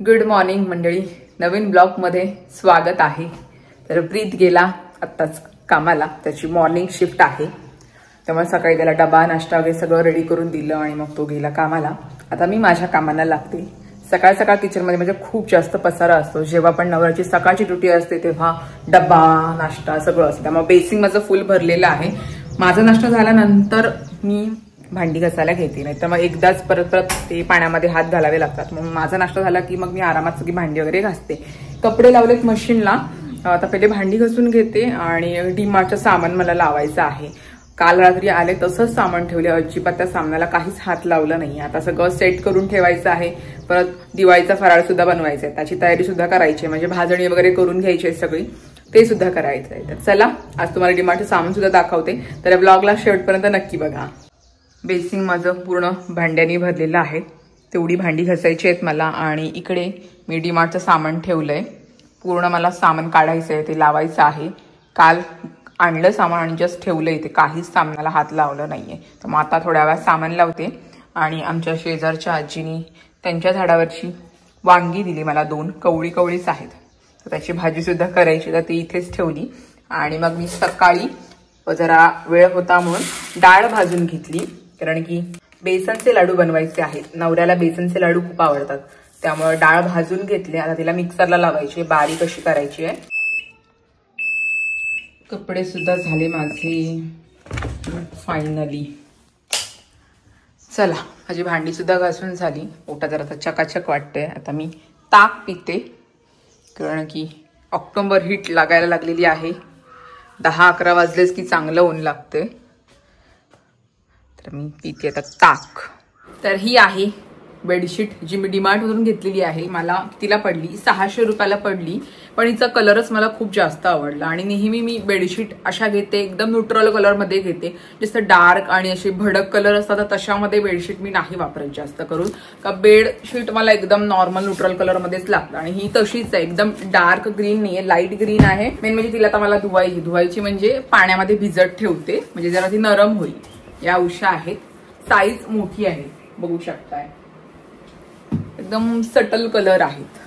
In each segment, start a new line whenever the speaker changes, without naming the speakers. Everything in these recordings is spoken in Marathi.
गुड मॉर्निंग मंडळी, नवीन ब्लॉगमध्ये स्वागत आहे। तर प्रीत गेला आत्ताच कामाला, त्याची मॉर्निंग शिफ्ट आहे, त्यामुळे सकाळी त्याला डबा नाश्ता वगैरे सगळं रेडी करून दिलं आणि मग तो गेला कामाला। आता मी माझ्या कामाला लागते। सकाळ सकाळ किचनमध्ये म्हणजे खूप जास्त पसारा असतो। जेव्हा पण नवऱ्याची सकाळची ड्युटी असते तेव्हा डबा नाश्ता सगळं असतं, त्यामुळे बेसिंग माझं फुल भरलेलं आहे। माझा नाश्ता झाल्यानंतर मी भांडी घासायला घेते, नाही तर मग एकदाच परत परत ते पाण्यामध्ये हात घालावे लागतात। मग माझा नाश्ता झाला की मग मी आरामात सगळी भांडी वगैरे घासते। कपडे लावलेत मशीनला, आता पहिले भांडी घासून घेते आणि डीमार्टचं सामान मला लावायचं आहे। काल रात्री आले तसंच सामान ठेवले, अजिबात त्या सामनाला काहीच हात लावला नाही। आता सगळं सेट करून ठेवायचं आहे। परत दिवाळीचा फराळ सुद्धा बनवायचा आहे, त्याची तयारी सुद्धा करायची आहे, म्हणजे भाजणी वगैरे करून घ्यायची आहे सगळी, ते सुद्धा करायचं आहे। तर चला आज तुम्हाला डीमार्टचं सामान सुद्धा दाखवते, तर ब्लॉगला शेवटपर्यंत नक्की बघा। बेसिंग माझं पूर्ण भांड्यांनी भरलेलं आहे, तेवढी भांडी घासायची आहेत मला। आणि इकडे मी डीमार्टचं सामान ठेवलंय, पूर्ण मला सामान काढायचं आहे, ते लावायचं आहे। काल आणलं सामान आणि जस्ट ठेवलंय, ते काहीच सामानाला हात लावलं नाहीये। तर मग आता थोड्या वेळात सामान लावते। आणि आमच्या शेजारच्या आजीनी त्यांच्या झाडावरची वांगी दिली मला, 2 कवळीच आहेत, तर त्याची भाजी सुद्धा करायची, तर ती इथेच ठेवली। आणि मग मी सकाळी जरा वेळ होता म्हणून डाळ भाजून घेतली, कारण की बेसनचे लाडू बनवायचे आहेत। नवऱ्याला बेसनचे लाडू खूप आवडतात, त्यामुळे डाळ भाजून घेतले। आता तिला मिक्सरला लावायची, बारीक अशी करायची आहे। कपडे सुद्धा झाले माझे फायनली। चला माझी भांडी सुद्धा घासून झाली, पोटात जरा चकाचक वाटतंय। आता मी ताक पिते, कारण की ऑक्टोबर हीट लागायला लागलेली आहे। 10-11 वाजलेच की चांगलं ऊन लागतंय, तर मी पिते आता ताक। तर ही आहे बेडशीट, जी मी डीमार्टमधून घेतलेली आहे। मला तिला पडली 600 रुपयाला पडली, पण हिचा कलरच मला खूप जास्त आवडला। आणि नेहमी मी बेडशीट अशा घेते, एकदम न्यूट्रल कलरमध्ये घेते। जसं डार्क आणि असे भडक कलर असतात तर तशामध्ये बेडशीट मी नाही वापरत जास्त करून, का बेडशीट मला एकदम नॉर्मल न्यूट्रल कलरमध्येच लागतं। आणि ही तशीच आहे, एकदम डार्क ग्रीन नाहीये, लाईट ग्रीन आहे। मेन म्हणजे तिला आता मला धुवायची म्हणजे पाण्यामध्ये भिजत ठेवते, म्हणजे जरा ती नरम होईल। या उषा आहेत, साईज मोठी आहे, बघू शकताय, एकदम सटल कलर आहेत।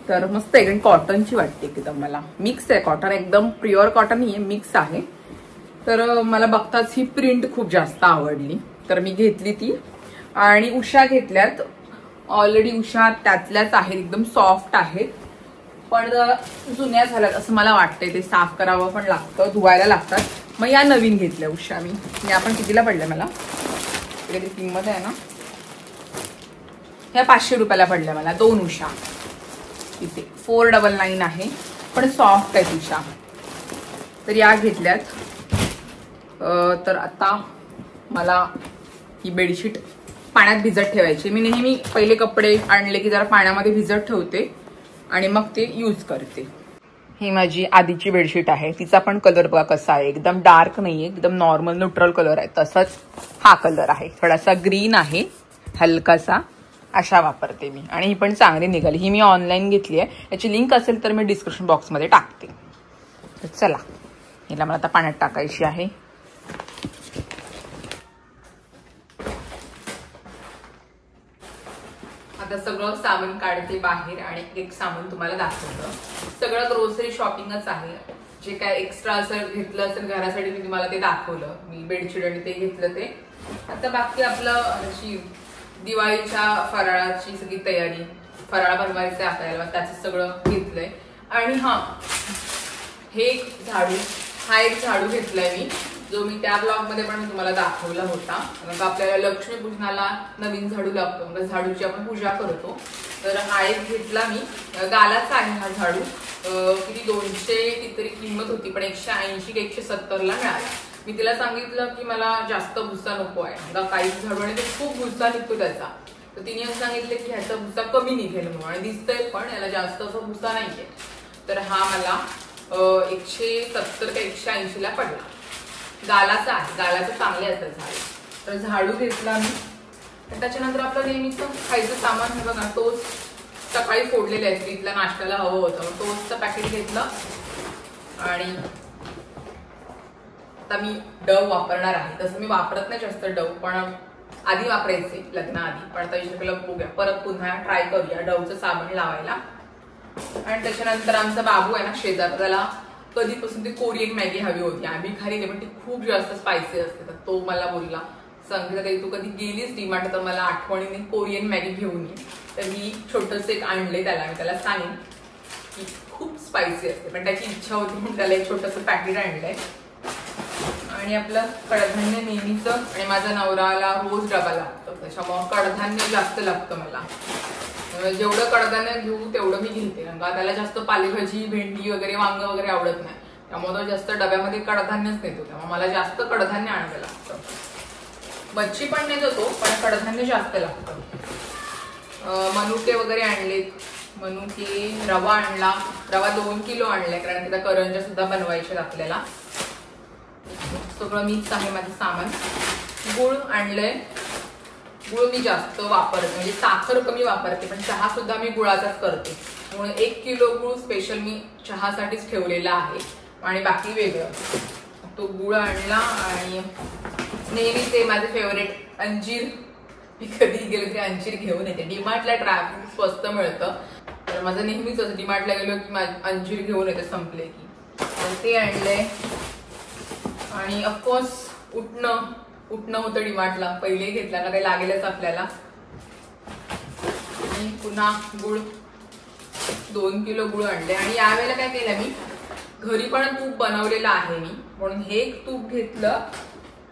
तर मस्त एकदम कॉटनची वाटते एकदम, मला मिक्स आहे कॉटन, एकदम प्युअर कॉटन नाहीये, मिक्स आहे। तर मला बघताच ही प्रिंट खूप जास्त आवडली, तर मी घेतली ती। आणि उषा घेतल्यात, ऑलरेडी उषा त्यातल्याच आहेत, एकदम सॉफ्ट आहेत, पण जुन्या झाल्यात असं मला वाटतंय। ते साफ करावं पण लागतं, धुवायला लागतात। मग या नवीन घेतल्या उषा मी आपण कितीला पडल्या मला, इकडे किंमत आहे ना, ह्या 500 रुपयाला पडल्या मला 2 उषा। इथे 499 आहे, पण सॉफ्ट आहे उषा, तर या घेतल्यात। तर आता मला ही बेडशीट पाण्यात भिजत ठेवायची। मी नेहमी पहिले कपडे आणले की जरा पाण्यामध्ये भिजत ठेवते आणि मग ते यूज करते। ही माझी आधीची बेडशीट आहे, तिचा पण कलर बघा कसा आहे, एकदम डार्क नाहीये, एकदम नॉर्मल न्यूट्रल कलर आहे। तसंच हा कलर आहे, थोडासा ग्रीन आहे हलकासा, अशा वापरते मी। आणि ही पण चांगली निघाली, ही मी ऑनलाईन घेतली आहे, याची लिंक असेल तर मी डिस्क्रिप्शन बॉक्समध्ये टाकते। तर चला हिला मला आता पाण्यात टाकायची आहे। आता सगळं सामान काढते बाहेर आणि एक सामान तुम्हाला दाखवतं। सगळं ग्रोसरी शॉपिंगच आहे, जे काय एक्स्ट्रा असं घेतलं असेल घरासाठी मी तुम्हाला ते दाखवलं। मी बेडशीट आणि ते घेतलं ते। आता बाकी आपलं दिवाळीच्या फराळाची सगळी तयारी, फराळ बनवायचं आपल्याला, त्याचं सगळं घेतलंय। आणि हे एक झाडू, हा एक झाडू घेतलाय मी, जो मी त्या ब्लॉगमध्ये पण तुम्हाला दाखवला होता। मग आपल्याला लक्ष्मीपूजनाला नवीन झाडू लागतो, मग झाडूची आपण पूजा करतो, तर हा एक घेतला मी। गालाचा आहे हा झाडू, किती 200 कितीतरी किंमत होती, पण 180 की 170ला मिळाला। मी तिला सांगितलं की मला जास्त भुसा नको आहे, काही झाडू आणि खूप भुसा निघतो त्याचा, तर तिने असं सांगितलं की ह्याचा भुसा कमी निघेल म्हणून, आणि दिसतंय पण याला जास्त असं भुसा नाहीये। तर हा मला 170 का 180ला पडला। गालाचा आहे, गालाचं चांगले असतात झाडू। तर झाडू घेतला मी। त्याच्यानंतर आपलं नेहमीच खायचं सामान, हे बघा टोस्ट सकाळी फोडलेले आहेत, इथला नाश्त्याला हवं होतं, टोस्टचं पॅकेट घेतलं। आणि आता मी डव वापरणार आहे, तसं मी वापरत नाही जास्त डव, पण आधी वापरायचे लग्नाआधी, पण आता विचार केला बघूया परत पुन्हा ट्राय करूया डवचं साबण लावायला. आणि त्याच्यानंतर आमचा बाबू आहे ना शेजार, त्याला कधीपासून ती कोरियन मॅगी हवी होती. आम्ही खाली पण ती खूप जास्त स्पायसी असते, तर तो मला बोलला संगीता तू कधी गेलीस डीमार्ट तर मला आठवणीने कोरियन मॅगी घेऊन ये. तर मी छोटंसं एक आणले त्याला, मी त्याला सांगेन की खूप स्पायसी असते, पण त्याची इच्छा होती म्हणून त्याला एक छोटंसं पॅकेट आणलंय. आणि आपलं कडधान्य नेहमीचं, आणि माझ्या नवऱ्याला रोज डबा लागतो त्याच्यामुळं कडधान्य जास्त लागतं मला. जेवढं कडधान्य घेऊ तेवढं मी घेते, कारण का त्याला जास्त पालेभाजी भेंडी वगैरे वांग वगैरे आवडत नाही, त्यामुळे तो जास्त डब्यामध्ये कडधान्यच नेतो, त्यामुळे मला जास्त कडधान्य आणावं लागतं. मच्छी पण नेत होतो पण कडधान्य जास्त लागतं. मनुके वगैरे आणलेत, मनुके, रवा आणला, रवा 2 किलो आणलाय कारण तिला करंज्या सुद्धा बनवायच्या आपल्याला. सगळं मीच आहे माझं सामान. गुळ आणलंय, गुळ मी जास्त वापरते, म्हणजे साखर कमी वापरते पण चहा सुद्धा मी गुळाचाच करते, म्हणून 1 किलो गुळ स्पेशल मी चहासाठीच ठेवलेला आहे. आणि बाकी वेगळं तो गुळ आणला. आणि नेहमी ते माझे फेवरेट अंजीर, मी कधी गेलो की अंजीर घेऊन येते. डीमार्टला ड्रायफ्रूट स्वस्त मिळतं, तर माझं नेहमीच असं डीमार्टला गेलो की अंजीर घेऊन येते संपले की, तर ते आणलंय. आणि ऑफकोर्स उठणं होतं डीमार्टला, पहिले घेतला ना काही लागेलच आपल्याला. आणि पुन्हा गुळ 2 किलो गुळ आणले. आणि यावेळेला काय केलं मी, घरी पण तूप बनवलेलं आहे मी, म्हणून हे एक तूप घेतलं.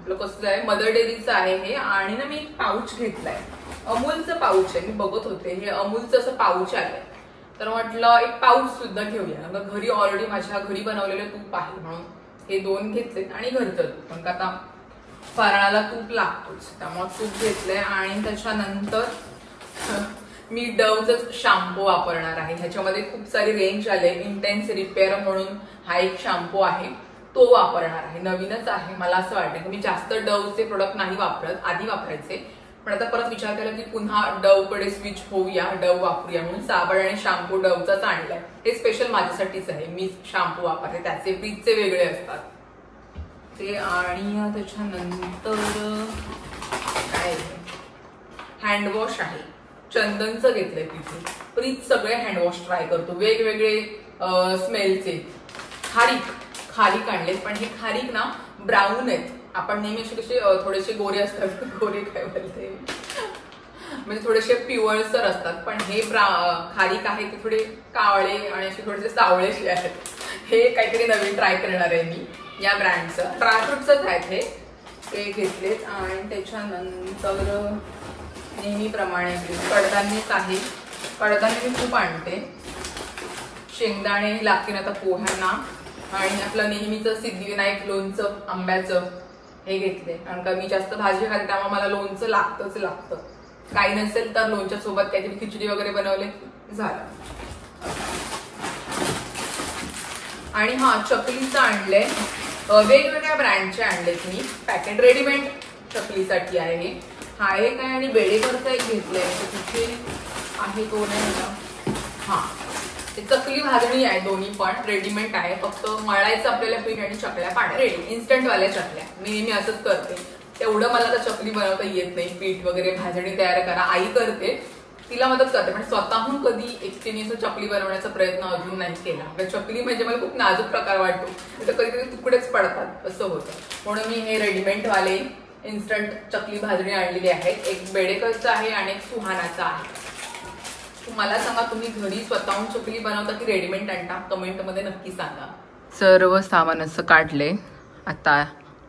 आपलं कसं आहे मदर डेअरीचं आहे हे. आणि ना मी एक पाऊच घेतलाय, अमूलचं पाऊच आहे, मी बघत होते हे अमूलचं असं पाऊच आलंय, तर म्हटलं एक पाऊच सुद्धा घेऊया. घरी ऑलरेडी माझ्या घरी बनवलेलं तूप आहे म्हणून हे 2 घेतले. आणि घरचं तूप, पण आता फराळाला तूप लागतोच त्यामुळे तूप घेतलंय. आणि त्याच्यानंतर मी डवच शॅम्पू वापरणार आहे. ह्याच्यामध्ये खूप सारी रेंज आले. इंटेन्स रिपेअर म्हणून हा एक शॅम्पू आहे, तो वापरणार आहे. नवीनच आहे, मला असं वाटतं की मी जास्त डवचे प्रोडक्ट नाही वापरत, आधी वापरायचे, पण आता परत विचार केला की पुन्हा डवकडे स्विच होऊया, डव वापरूया म्हणून साबण आणि शॅम्पू डवचाच आणलाय. हे स्पेशल माझ्यासाठीच आहे, मी शॅम्पू वापरते, त्याचे ब्रीजचे वेगळे असतात ते. आणि त्याच्यानंतर काय हँडवॉश आहे, चंदनचं घेतलंय तिथे. प्रीत सगळे हँडवॉश ट्राय करतो, वेगवेगळे स्मेलचे. खारीक आणलेत, पण हे खारीक ना ब्राऊन आहेत. आपण नेहमी असे कसे थोडेसे गोरे असतात, गोरे काय बोलते म्हणजे थोडेसे पिवळसर असतात, पण हे खारीक आहे ते थोडे कावळे आणि असे थोडेसे सावळेसे आहेत. हे काहीतरी नवीन ट्राय करणार आहे मी या ब्रँडचं. ड्रायफ्रूटचंच आहेत हे घेतलेत. आणि त्याच्यानंतर नेहमीप्रमाणे कडधान्यच आहे, कडधान्य मी खूप आणते. शेंगदाणे लागतील आता पोह्यांना. आणि आपलं नेहमीचं सिद्धिविनायक लोणचं आंब्याचं हे घेतले, कारण का मी जास्त भाजी खाते त्यामुळे मला लोणचं लागतं. काही नसेल तर लोणच्या सोबत काहीतरी खिचडी वगैरे बनवले झालं. आणि हा चकलीचं आणलंय, वेगवेगळ्या ब्रँडचे आणलेत मी पॅकेट, रेडीमेड चकलीसाठी आहे हे. हा एक आहे. आणि बेडेकरचा एक घेतलंय, तिथे आहे तो नाही मला. हा ते चकली भाजणी आहे, दोन्ही पण रेडीमेड आहे, फक्त मळायचं आपल्याला पीठ आणि चकल्या पाड्या रेडी, इन्स्टंट वाल्या चकल्या. मी नेहमी असंच करते, तेवढं मला तर चकली बनवता येत नाही. पीठ वगैरे भाजणी तयार करा आई करते, तिला मदत करते, पण स्वतःहून कधी एकटीने असं चकली बनवण्याचा प्रयत्न अजून नाही केला. चकली म्हणजे मला खूप नाजूक प्रकार वाटतो, तर कधी कधी तुकडेच पडतात असं होतं, म्हणून मी हे रेडीमेड वाले इन्स्टंट चकली भाजणी आणलेली आहेत. एक बेडेकरचं आहे आणि एक सुहानाचा आहे. मला सांगा, तुम्ही घरी स्वतःहून चकली बनवता की रेडीमेड आणता? कमेंट मध्ये नक्की सांगा. सर्व सामान असं काढले, आता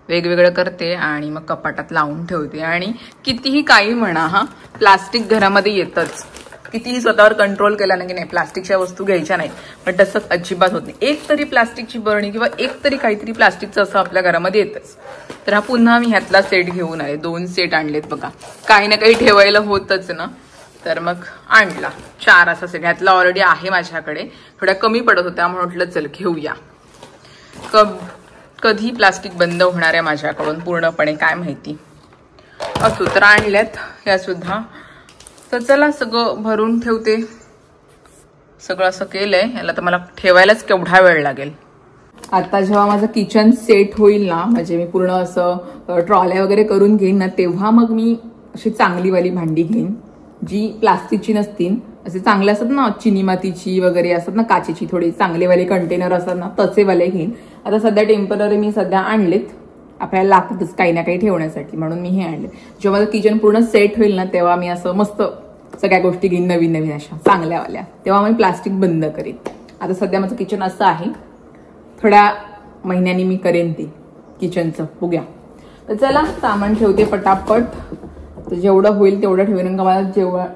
वेगवेगळं करते आणि मग कपाटात लावून ठेवते. आणि कितीही काही म्हणा, हा प्लास्टिक घरामध्ये येतच, कितीही स्वतःवर कंट्रोल केला ना की नाही प्लास्टिकच्या वस्तू घ्यायच्या नाही, पण तसं अजिबात होत नाही. एक तरी प्लास्टिकची बरणी किंवा एक तरी काहीतरी प्लास्टिकचं असं आपल्या घरामध्ये येतच. तर हा पुन्हा मी ह्यातला सेट घेऊन आले, 2 सेट आणलेत बघा. काही ना काही ठेवायला होतच ना, तर मग आणला 4 असा सेट. ह्यातला ऑलरेडी आहे माझ्याकडे, थोड्या कमी पडत होत्या म्हणून म्हटलं चल घेऊया. कधी प्लास्टिक बंद होणार आहे माझ्याकडून पूर्णपणे काय माहिती. असो तर आणल्यात या सुद्धा. तर चला सगळं भरून ठेवते. सगळं असं केलंय, याला तर मला ठेवायलाच केवढा वेळ लागेल. आता जेव्हा माझं किचन सेट होईल ना, म्हणजे मी पूर्ण असं ट्रॉल्या वगैरे करून घेईन ना, तेव्हा मग मी अशी चांगलीवाली भांडी घेईन, जी प्लास्टिकची नसतील, असे चांगले असतात ना चिनी मातीची वगैरे असतात ना, काचेची थोडी चांगलेवाले कंटेनर असतात ना, तसेवाले घेईन. आता सध्या टेम्पररी मी सध्या आणलेत, आपल्याला लागतातच काही ना काही ठेवण्यासाठी, म्हणून मी हे आणले. जेव्हा माझं किचन पूर्ण सेट होईल ना तेव्हा मी असं मस्त सगळ्या गोष्टी घेईन नवीन नवीन अशा चांगल्यावाल्या, तेव्हा मी प्लास्टिक बंद करेन. आता सध्या माझं किचन असं आहे, थोड्या महिन्यांनी मी करेन ते किचनचं, बघूया. तर चला सामान ठेवते पटापट, तर जेवढं होईल तेवढं ठेवेन. का मला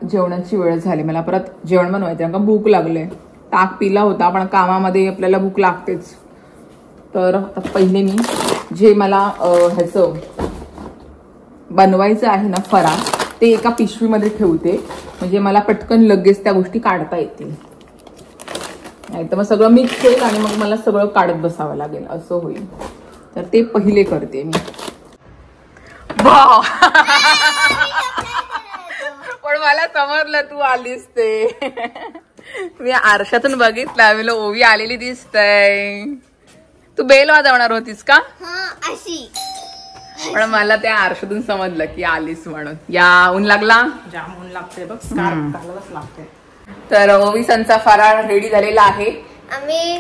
जेवणाची वेळ झाली, मला परत जेवण बनवायचं, का भूक लागले. ताक पिला होता पण कामामध्ये आपल्याला भूक लागतेच. तर आता पहिले मी जे मला ह्याचं बनवायचं आहे ना फराळ, ते एका पिशवीमध्ये ठेवते, म्हणजे मला पटकन लगेच त्या गोष्टी काढता येतील. नाही तर मग सगळं मिक्स होईल आणि मग मला सगळं काढत बसावं लागेल, असं होईल. तर ते पहिले करते मी. पण मला समजलं तू आलीस ते. मी आरशातून बघितलं, आम्ही ओवी आलेली दिसतय. तू बेल वाजवणार होतीस का?
अशी.
पण मला त्या आरशातून समजलं की आलीस म्हणून. या ऊन लागला,
जाम ऊन लागते बघ, स्कार्फ घालावंच लागते.
तर ओवीसांचा फराळ रेडी झालेला आहे.
आम्ही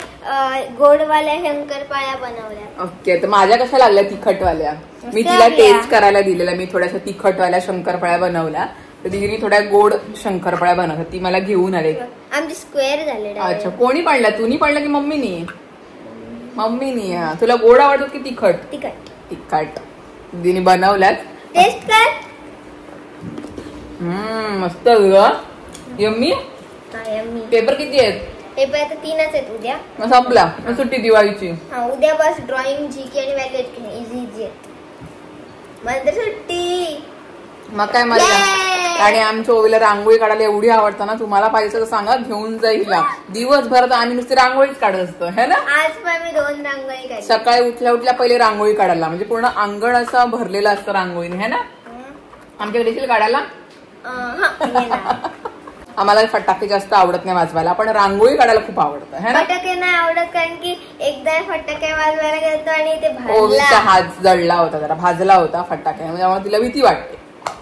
गोडवाल्या शंकरपाळ्या बनवल्या.
ओके, तर माझ्या कशा लागल्या तिखटवाल्या? मी तिला टेस्ट करायला दिलेला, मी थोड्याशा तिखटवाल्या शंकरपाळ्या बनवल्या, तर तिने थोड्या गोड शंकरपाळ्या बनवल्या, ती मला घेऊन आले.
आमचे स्क्वेअर झाले.
अच्छा, कोणी पाडला? तू पाडला की मम्मीनी? मम्मीनी. तुला गोड आवडतो की तिखट?
तिखट.
तिखट दीदीने बनवल्यात.
टेस्ट कर.
मस्त यम्मी. पेपर किती आहेत?
पेपर आता 3च आहेत. उद्या
संपला, सुट्टी दिवाळीची.
उद्या बस ड्रॉइंग, जीके आणि व्हॅल्यू इझी आहेत. मला सुट्टी.
मग काय मला. आणि आमच्या ओवीला रांगोळी काढायला एवढी आवडतं ना, तुम्हाला पाहिजे तर सांगा, घेऊन जाईल. दिवसभर तर आम्ही नुसती रांगोळीच काढत असतो है ना.
आज पण मी 2 रांगोळी काढली.
सकाळी उठल्या पहिले रांगोळी काढायला, म्हणजे पूर्ण अंगण असं भरलेलं असतं रांगोळीने है ना. आमच्याकडे देखील काढायला. आम्हाला फटाके जास्त आवडत नाही वाजवायला, पण रांगोळी काढायला खूप आवडतं है ना.
फटाके नाही आवडत, कारण की एकदा फटाके वाजवायला गेलो आणि ते
ओवीचा हात जळला होता, जरा भाजला होता फटाके, त्यामुळे तिला भीती वाटते.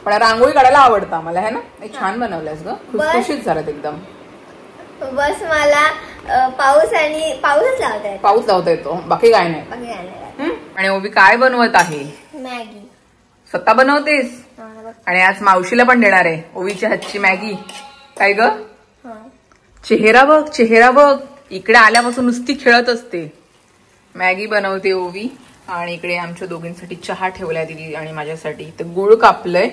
पण रांगोळी काढायला आवडतं आम्हाला है ना. छान बनवल्यास ग, खुशखुशीत झालं एकदम.
बस मला पाऊसच लावता येतो.
पाऊस लावता येतो, बाकी काय नाही. आणि ओवी काय बनवत आहे?
मॅगी.
स्वतः बनवतेस? आणि आज मावशीला पण देणार आहे ओवीच्या हातची मॅगी. काय ग, चेहरा बघ, चेहरा बघ. इकडे आल्यापासून नुसती खेळत असते. मॅगी बनवते ओवी. आणि इकडे आमच्या दोघींसाठी चहा ठेवलाय दिदी आणि माझ्यासाठी. तर गुळ कापलंय.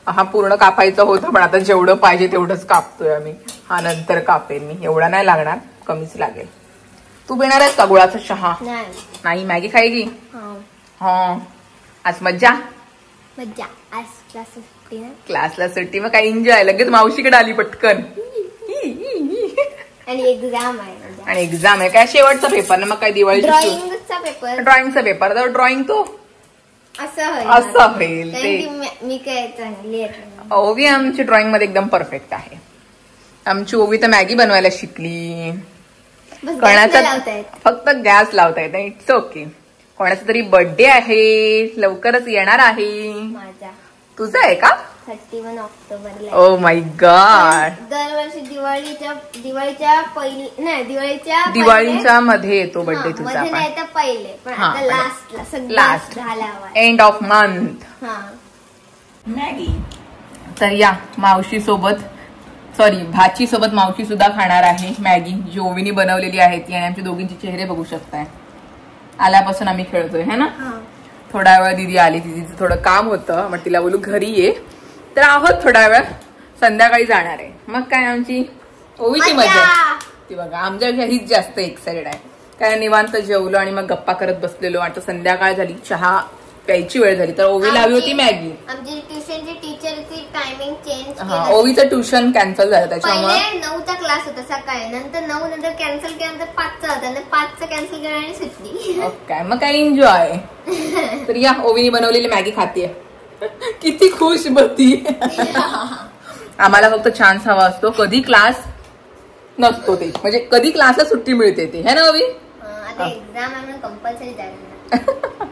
हा पूर्ण कापायचा होता, पण आता जेवढं पाहिजे तेवढंच कापतोय आम्ही. हा नंतर कापेन मी, एवढा नाही लागणार, कमीच लागेल. तू पिणार आहेस का गुळाचा चहा? नाही. मॅगी खायगी? हा. आज मज्जा.
आज क्लास सुट्टी ना.
क्लासला सुट्टी, मग काय एन्जॉय. लगेच मावशीकडे आली पटकन.
आणि एक्झाम आहे.
आणि एक्झाम आहे काय? शेवटचा पेपर ना, मग काय
ड्रॉइंगचा पेपर.
ड्रॉइंगचा पेपर. तर ड्रॉइंग तो असं होईल ते.
मी काय चांगली आहे.
ओवी आमची ड्रॉइंग मध्ये एकदम परफेक्ट आहे. आमची ओवी तर मॅगी बनवायला शिकली. फक्त गॅस लावता येत. It's okay. कोणाचा तरी बर्थडे आहे, लवकरच येणार आहे.
माझा.
तुझा आहे का?
31 ऑक्टोबरला.
Oh my God.
दरवर्षी दिवाळीच्या
मध्ये येतो बर्थडे तुझा.
नाही तर पहिले, पण आता लास्ट झाल्यावर
एंड ऑफ मंथ. मॅगी. तर या मावशी सोबत, सॉरी भाची सोबत मावशी सुद्धा खाणार आहे मॅगी, जी ओवीने बनवलेली आहे ती. आणि आमच्या दोघींचे चेहरे बघू शकताय. आल्यापासून आम्ही खेळतोय है ना. थोडा वेळ दीदी आली, दीदीचं थोडं काम होतं, मग तिला बोलू घरी ये. तर आहोत थोडा वेळ, संध्याकाळी जाणार आहे. मग काय आमची ओवीची मजा. ती बघा आमच्यापेक्षा हीच जास्त एक्साइटेड आहे. काय निवांत जेवलो आणि मग गप्पा करत बसलेलो. आता संध्याकाळ झाली, चहा प्यायची वेळ झाली, तर ओवीला हवी होती मॅगी.
आमची ट्युशनची टीचरची टायमिंग चेंज.
ओवीचं ट्युशन कॅन्सल झालं त्याच्यामुळे.
9चा क्लास होता सकाळी, नंतर 9 नंतर कॅन्सल केल्यानंतर 5चा होता, नंतर 5चा कॅन्सल केला आणि सुट्टी.
ओके, मग काय एन्जॉय. तर या ओवीने बनवलेली मॅगी खातीये. किती खुश बघती. आम्हाला फक्त चान्स हवा असतो, कधी क्लास नसतो ते, म्हणजे कधी क्लासला सुट्टी मिळते ते है ना ओवी.
आता एक्झाम आहे म्हणून कंपल्सरी जायला.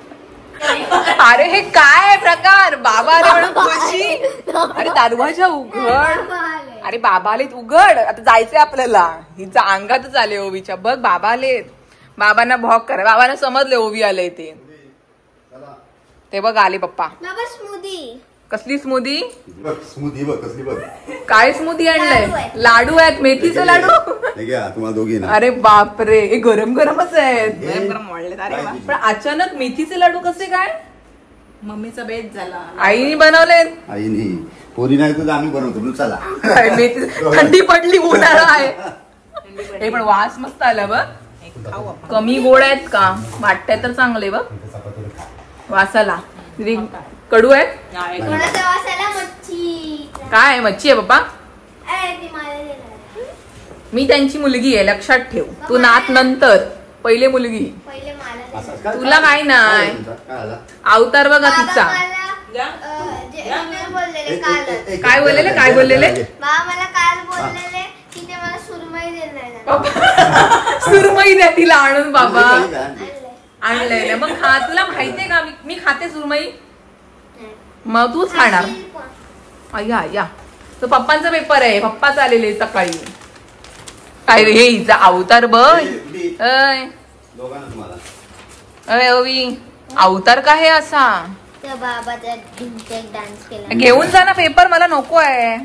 अरे हे काय प्रकार, बाबा आले म्हणून खुशी. अरे दरवाजा उघड. अरे बाबा आलेत, उघड. आता जायचंय आपल्याला. हिचा अंगातच आले ओवीच्या. बघ बाबा आलेत. बाबांना भॉक करा. बाबांना समजले ओवी आले ते बघ आले पप्पा.
बाबा स्मूदी.
कसली स्मूदी?
स्मूदी बघ कसली बघ.
काय स्मूदी आणलंय? लाडू आहेत, मेथीचे लाडू.
तुम्हाला दोघी ना.
अरे बापरे, हे गरम गरमच आहेत.
गरम वाढले. अरे वा.
पण अचानक मेथीचे लाडू कसे काय?
मम्मीचा बेत झाला.
आईने बनवलेत.
आईनी पोरी नाही तर आम्ही बनवतो. चला
काय मेथी, थंडी पडली, उन्हाळा आहे. हे पण वास मस्त आला बघ.
खाऊ आपण.
कमी गोड आहेत का? वाटतंय तर चांगले बघ वासाला. कडू आहेत.
कोणाचा वासाला मच्छी.
काय मच्छी आहे पप्पा?
ती मला देणार.
मी त्यांची मुलगी आहे, लक्षात ठेव. तू नात नंतर, पहिले मुलगी.
पहिले मला देणार.
तुला काय नाही. अवतार बघा तिचा.
बोललेले कालच.
काय बोललेले? काय बोललेले?
बाबा मला काल बोललेले की ते मला सुरमई देणार.
सुरमई द्या तिला आणून बाबा.
आणलंय.
आणलंय ना मग खा. तुला माहितीये का मी खाते सुरमई. मग तूच खाणार. या या तो पप्पांचा पेपर आहे. पप्पाच आलेले सकाळी. काय रे हे हिचा अवतार बघ. अय ओवी, अवतार का हे असा?
त्या बाबाचा डान्स केला.
घेऊन जा ना पेपर, मला नको आहे.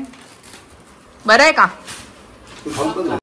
बरं आहे का?